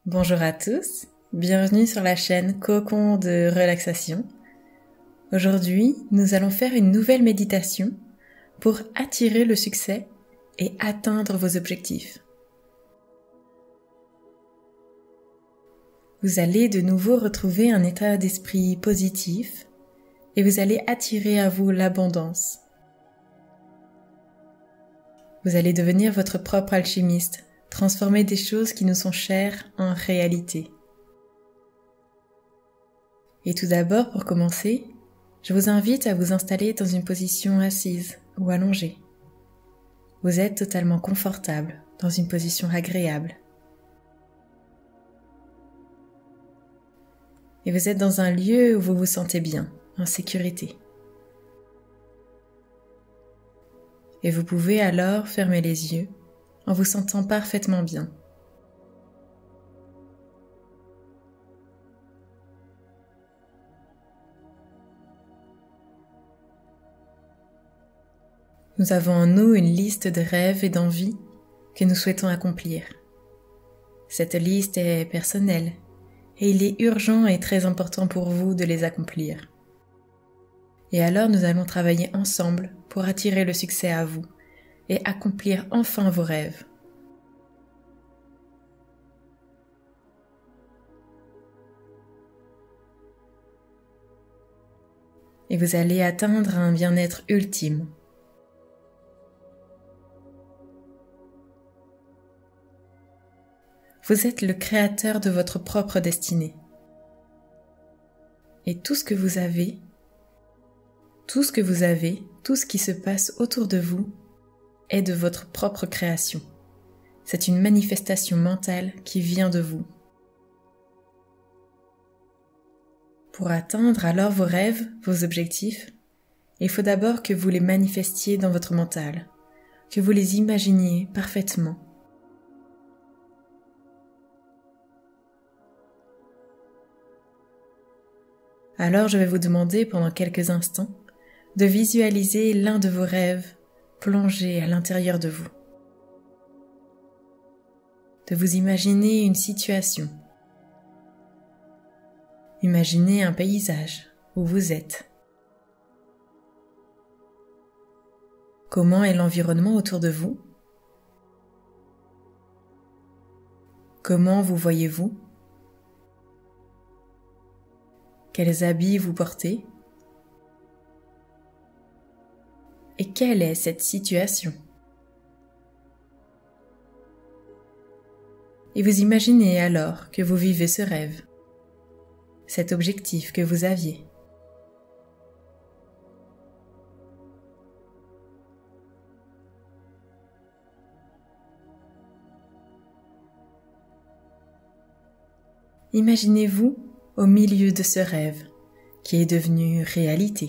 Bonjour à tous, bienvenue sur la chaîne Cocon de relaxation. Aujourd'hui, nous allons faire une nouvelle méditation pour attirer le succès et atteindre vos objectifs. Vous allez de nouveau retrouver un état d'esprit positif et vous allez attirer à vous l'abondance. Vous allez devenir votre propre alchimiste, transformer des choses qui nous sont chères en réalité. Et tout d'abord, pour commencer, je vous invite à vous installer dans une position assise ou allongée. Vous êtes totalement confortable, dans une position agréable. Et vous êtes dans un lieu où vous vous sentez bien, en sécurité. Et vous pouvez alors fermer les yeux en vous sentant parfaitement bien. Nous avons en nous une liste de rêves et d'envies que nous souhaitons accomplir. Cette liste est personnelle et il est urgent et très important pour vous de les accomplir. Et alors nous allons travailler ensemble pour attirer le succès à vous et accomplir enfin vos rêves. Et vous allez atteindre un bien-être ultime. Vous êtes le créateur de votre propre destinée. Et tout ce qui se passe autour de vous est de votre propre création. C'est une manifestation mentale qui vient de vous. Pour atteindre alors vos rêves, vos objectifs, il faut d'abord que vous les manifestiez dans votre mental, que vous les imaginiez parfaitement. Alors je vais vous demander pendant quelques instants de visualiser l'un de vos rêves plongé à l'intérieur de vous. De vous imaginer une situation. Imaginez un paysage où vous êtes. Comment est l'environnement autour de vous? Comment vous voyez-vous? Quels habits vous portez? Et quelle est cette situation? Et vous imaginez alors que vous vivez ce rêve, cet objectif que vous aviez. Imaginez-vous au milieu de ce rêve qui est devenu réalité.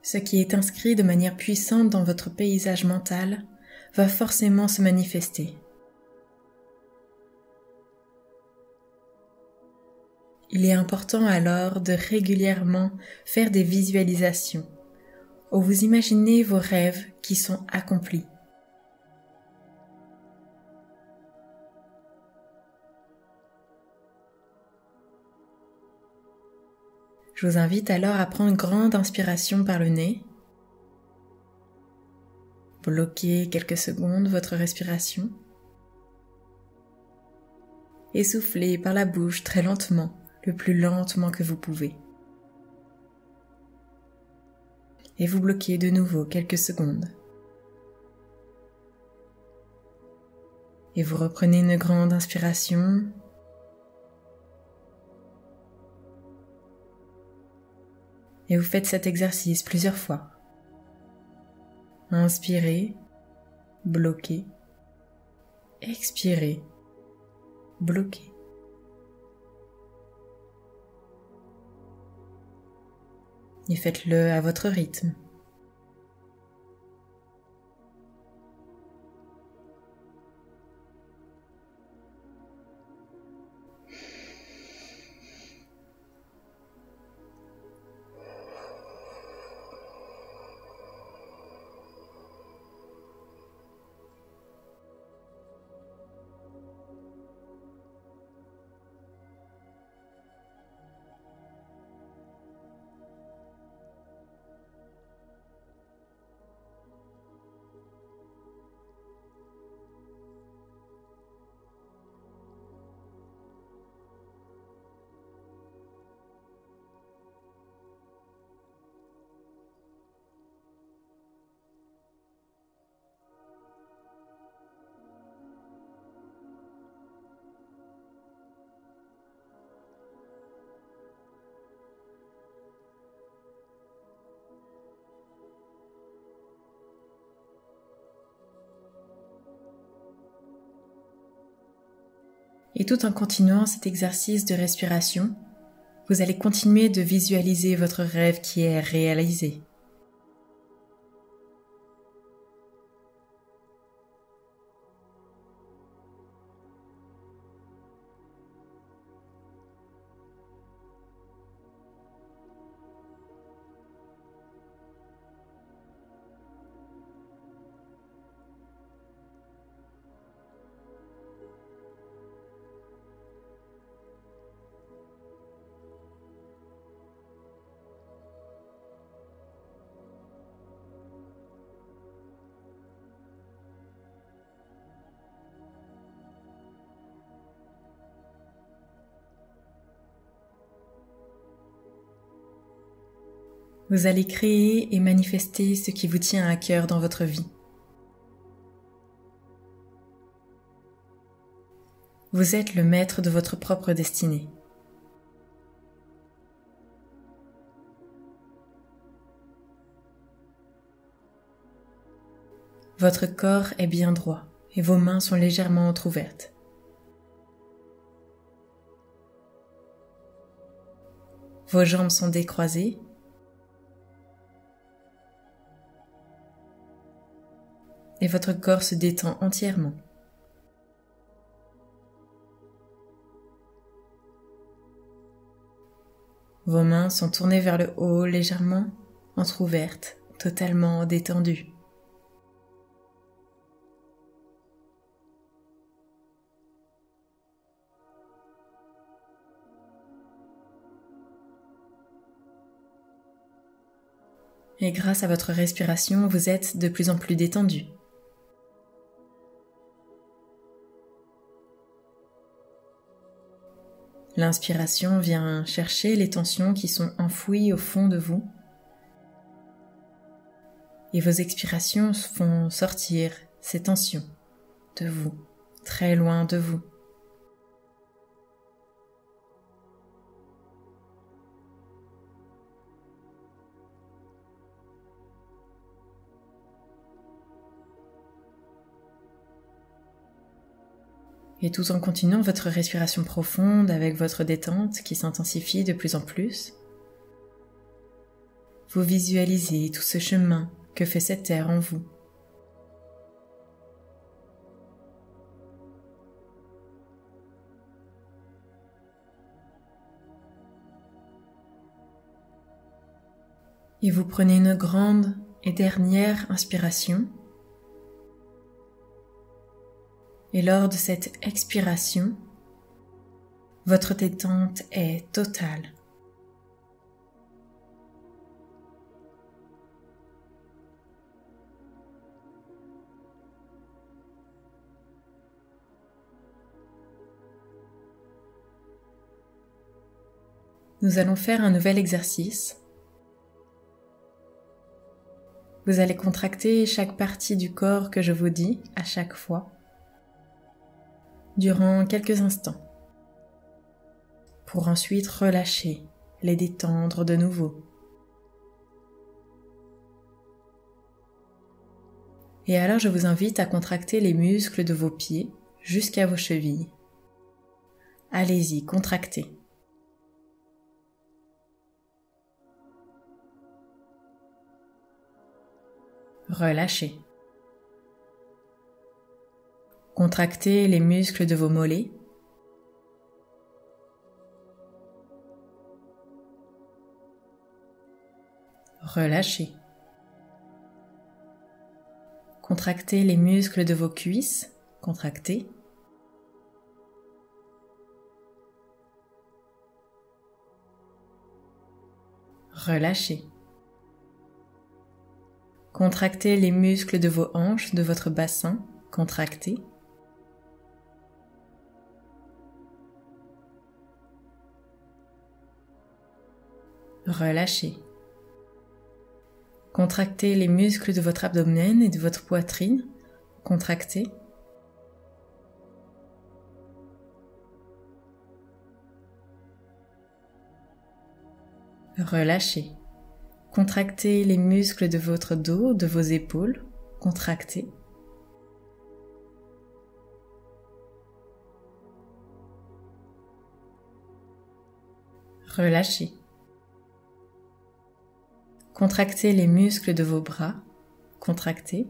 Ce qui est inscrit de manière puissante dans votre paysage mental va forcément se manifester. Il est important alors de régulièrement faire des visualisations où vous imaginez vos rêves qui sont accomplis. Je vous invite alors à prendre une grande inspiration par le nez. Bloquez quelques secondes votre respiration. Et soufflez par la bouche très lentement, le plus lentement que vous pouvez. et vous bloquez de nouveau quelques secondes. Et vous reprenez une grande inspiration. Et vous faites cet exercice plusieurs fois. Inspirez, bloquez, expirez, bloquez. Et faites-le à votre rythme. Et tout en continuant cet exercice de respiration, vous allez continuer de visualiser votre rêve qui est réalisé. Vous allez créer et manifester ce qui vous tient à cœur dans votre vie. Vous êtes le maître de votre propre destinée. Votre corps est bien droit et vos mains sont légèrement entrouvertes. Vos jambes sont décroisées. Et votre corps se détend entièrement. Vos mains sont tournées vers le haut, légèrement entrouvertes, totalement détendues. Et grâce à votre respiration, vous êtes de plus en plus détendu. L'inspiration vient chercher les tensions qui sont enfouies au fond de vous. Et vos expirations font sortir ces tensions de vous, très loin de vous. Et tout en continuant votre respiration profonde avec votre détente qui s'intensifie de plus en plus, vous visualisez tout ce chemin que fait cette terre en vous. Et vous prenez une grande et dernière inspiration. Et lors de cette expiration, votre détente est totale. Nous allons faire un nouvel exercice. Vous allez contracter chaque partie du corps que je vous dis à chaque fois, durant quelques instants, pour ensuite relâcher, les détendre de nouveau. Et alors je vous invite à contracter les muscles de vos pieds jusqu'à vos chevilles. Allez-y, contractez. Relâchez. Contractez les muscles de vos mollets. Relâchez. Contractez les muscles de vos cuisses. Contractez. Relâchez. Contractez les muscles de vos hanches, de votre bassin. Contractez. Relâchez. Contractez les muscles de votre abdomen et de votre poitrine. Contractez. Relâchez. Contractez les muscles de votre dos, de vos épaules. Contractez. Relâchez. Contractez les muscles de vos bras. Contractez.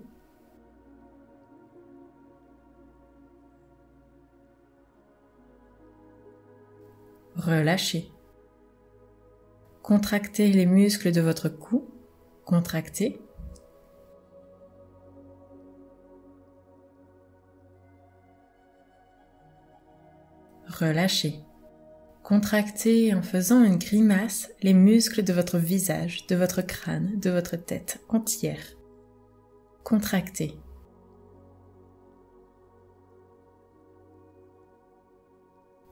Relâchez. Contractez les muscles de votre cou. Contractez. Relâchez. Contractez en faisant une grimace les muscles de votre visage, de votre crâne, de votre tête entière. Contractez.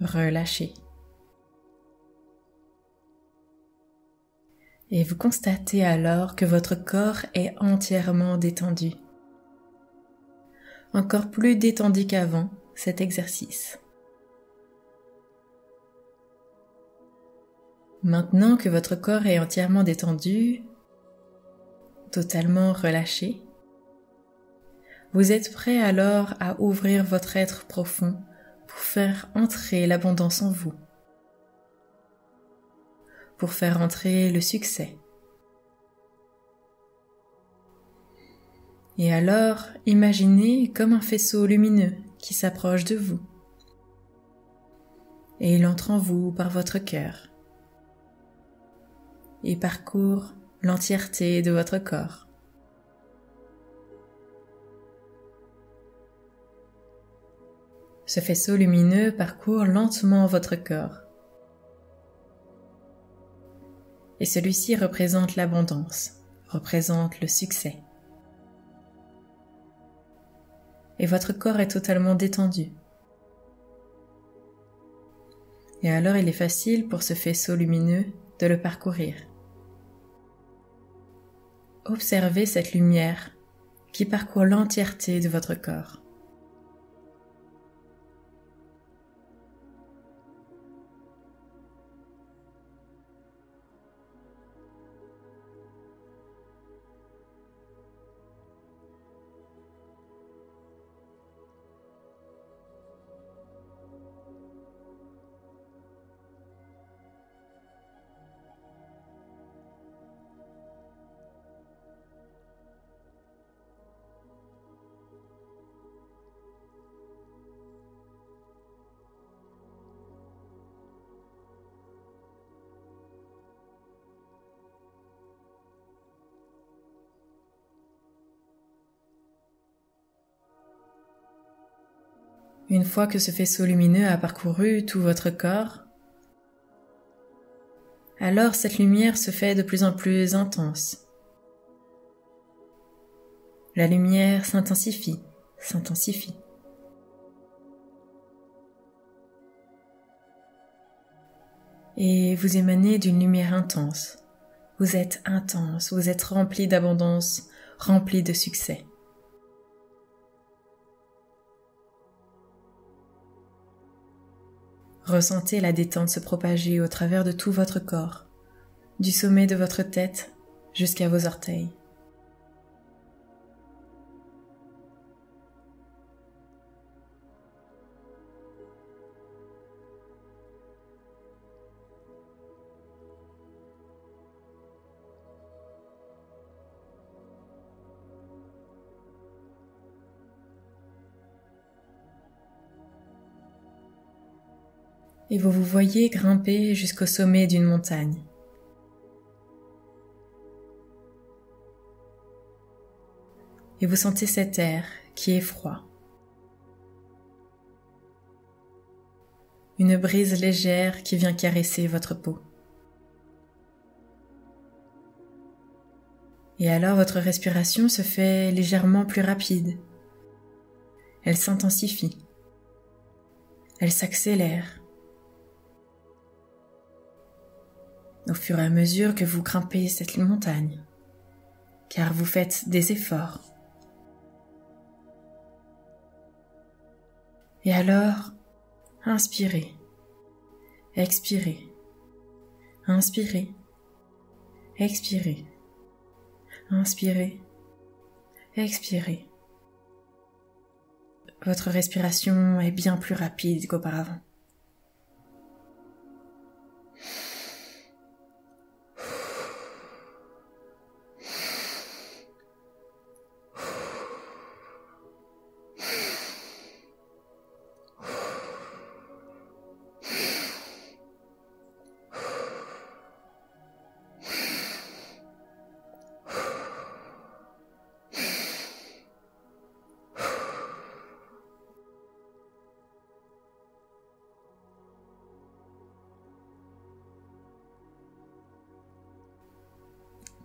Relâchez. Et vous constatez alors que votre corps est entièrement détendu. Encore plus détendu qu'avant cet exercice. Maintenant que votre corps est entièrement détendu, totalement relâché, vous êtes prêt alors à ouvrir votre être profond pour faire entrer l'abondance en vous, pour faire entrer le succès. Et alors, imaginez comme un faisceau lumineux qui s'approche de vous. Et il entre en vous par votre cœur et parcourt l'entièreté de votre corps. Ce faisceau lumineux parcourt lentement votre corps. Et celui-ci représente l'abondance, représente le succès. Et votre corps est totalement détendu. Et alors il est facile pour ce faisceau lumineux de le parcourir. Observez cette lumière qui parcourt l'entièreté de votre corps. Une fois que ce faisceau lumineux a parcouru tout votre corps, alors cette lumière se fait de plus en plus intense. La lumière s'intensifie, s'intensifie. Et vous émanez d'une lumière intense. Vous êtes intense, vous êtes rempli d'abondance rempli de succès. Ressentez la détente se propager au travers de tout votre corps, du sommet de votre tête jusqu'à vos orteils. Et vous vous voyez grimper jusqu'au sommet d'une montagne. Et vous sentez cet air qui est froid. Une brise légère qui vient caresser votre peau. Et alors votre respiration se fait légèrement plus rapide. Elle s'intensifie. Elle s'accélère. Au fur et à mesure que vous grimpez cette montagne, car vous faites des efforts. Et alors, inspirez, expirez, inspirez, expirez, inspirez, expirez. Votre respiration est bien plus rapide qu'auparavant.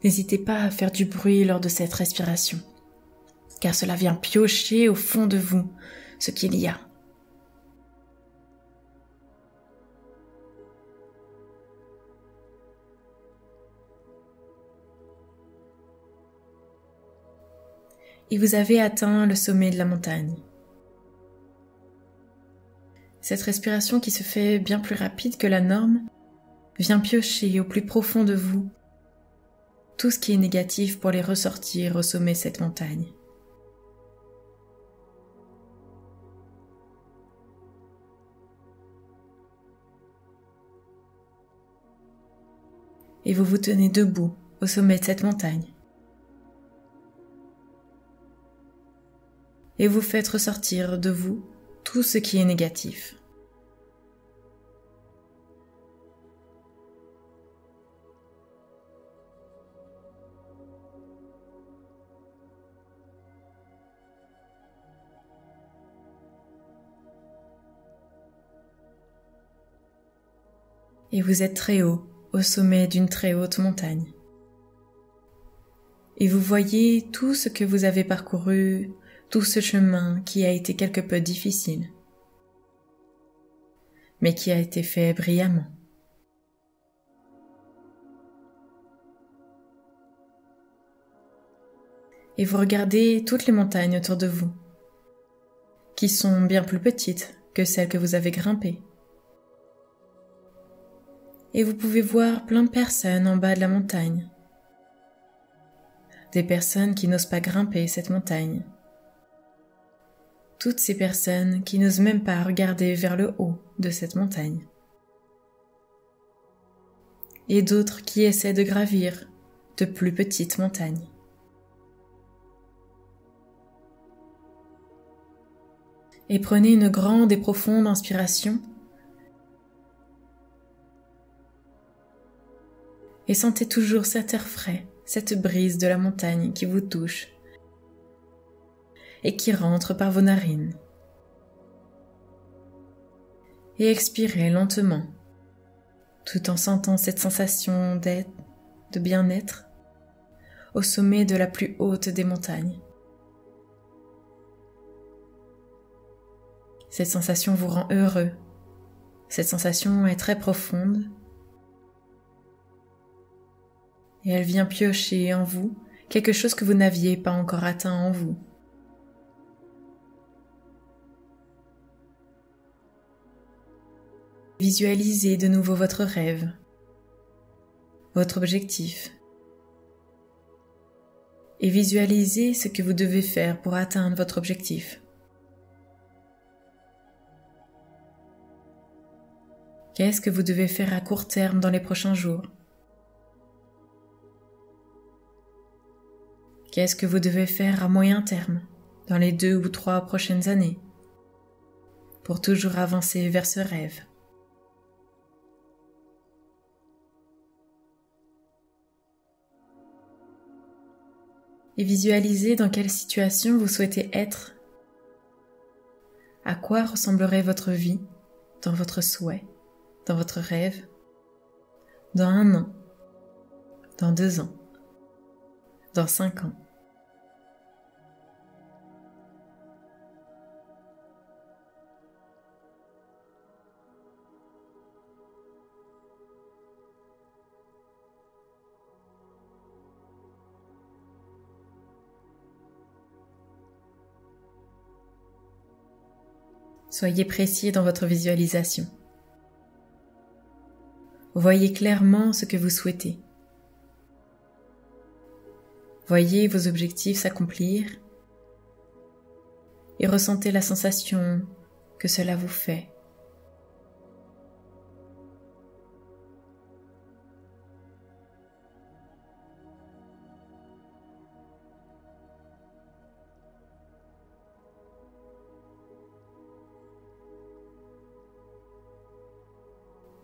N'hésitez pas à faire du bruit lors de cette respiration, car cela vient piocher au fond de vous ce qu'il y a. Et vous avez atteint le sommet de la montagne. Cette respiration qui se fait bien plus rapide que la norme vient piocher au plus profond de vous tout ce qui est négatif pour les ressortir au sommet de cette montagne. Et vous vous tenez debout au sommet de cette montagne. Et vous faites ressortir de vous tout ce qui est négatif. Et vous êtes très haut, au sommet d'une très haute montagne. Et vous voyez tout ce que vous avez parcouru, tout ce chemin qui a été quelque peu difficile, mais qui a été fait brillamment. Et vous regardez toutes les montagnes autour de vous, qui sont bien plus petites que celles que vous avez grimpées. Et vous pouvez voir plein de personnes en bas de la montagne. Des personnes qui n'osent pas grimper cette montagne. Toutes ces personnes qui n'osent même pas regarder vers le haut de cette montagne. Et d'autres qui essaient de gravir de plus petites montagnes. Et prenez une grande et profonde inspiration. Et sentez toujours cet air frais, cette brise de la montagne qui vous touche et qui rentre par vos narines. Et expirez lentement, tout en sentant cette sensation d'être, de bien-être, au sommet de la plus haute des montagnes. Cette sensation vous rend heureux. Cette sensation est très profonde. Et elle vient piocher en vous quelque chose que vous n'aviez pas encore atteint en vous. Visualisez de nouveau votre rêve, votre objectif, et visualisez ce que vous devez faire pour atteindre votre objectif. Qu'est-ce que vous devez faire à court terme dans les prochains jours? Qu'est-ce que vous devez faire à moyen terme, dans les 2 ou 3 prochaines années, pour toujours avancer vers ce rêve? Et visualisez dans quelle situation vous souhaitez être. À quoi ressemblerait votre vie dans votre souhait, dans votre rêve, dans 1 an, dans 2 ans, dans 5 ans. Soyez précis dans votre visualisation. Voyez clairement ce que vous souhaitez. Voyez vos objectifs s'accomplir et ressentez la sensation que cela vous fait.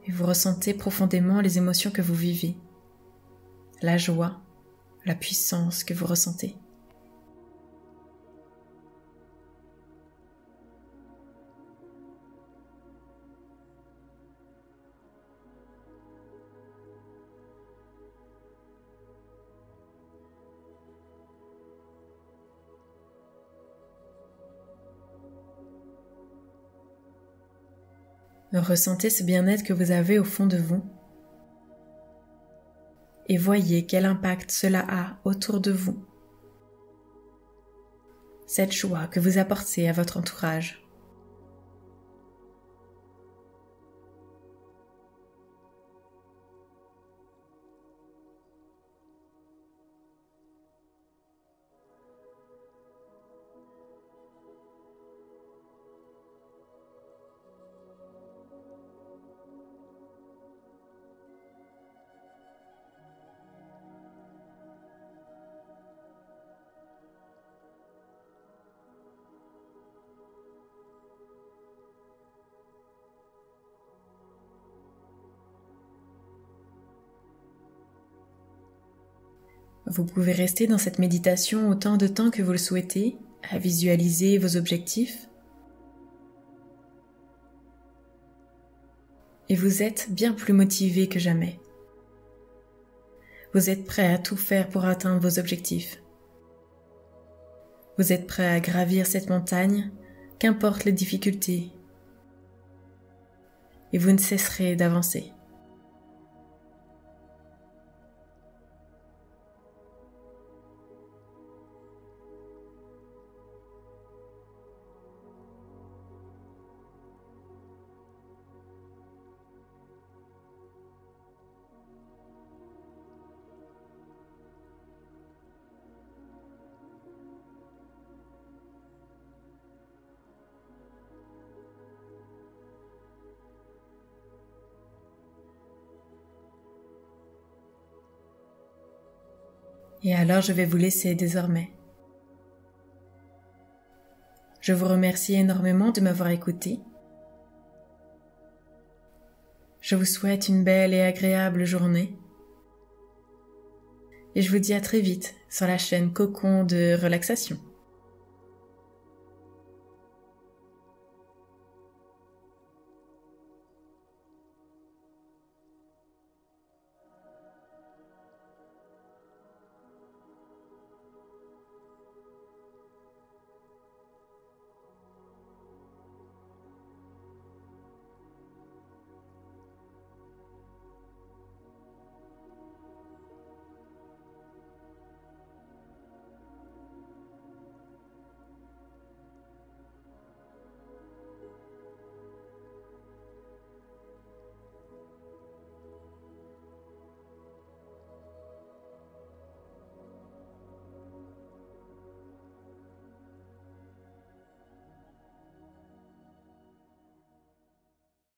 Et vous ressentez profondément les émotions que vous vivez, la joie, la puissance que vous ressentez. Ressentez ce bien-être que vous avez au fond de vous et voyez quel impact cela a autour de vous. Cette joie que vous apportez à votre entourage. Vous pouvez rester dans cette méditation autant de temps que vous le souhaitez, à visualiser vos objectifs. Et vous êtes bien plus motivé que jamais. Vous êtes prêt à tout faire pour atteindre vos objectifs. Vous êtes prêt à gravir cette montagne, qu'importe les difficultés. Et vous ne cesserez d'avancer. Et alors je vais vous laisser désormais. Je vous remercie énormément de m'avoir écouté. Je vous souhaite une belle et agréable journée. Et je vous dis à très vite sur la chaîne Cocon de relaxation.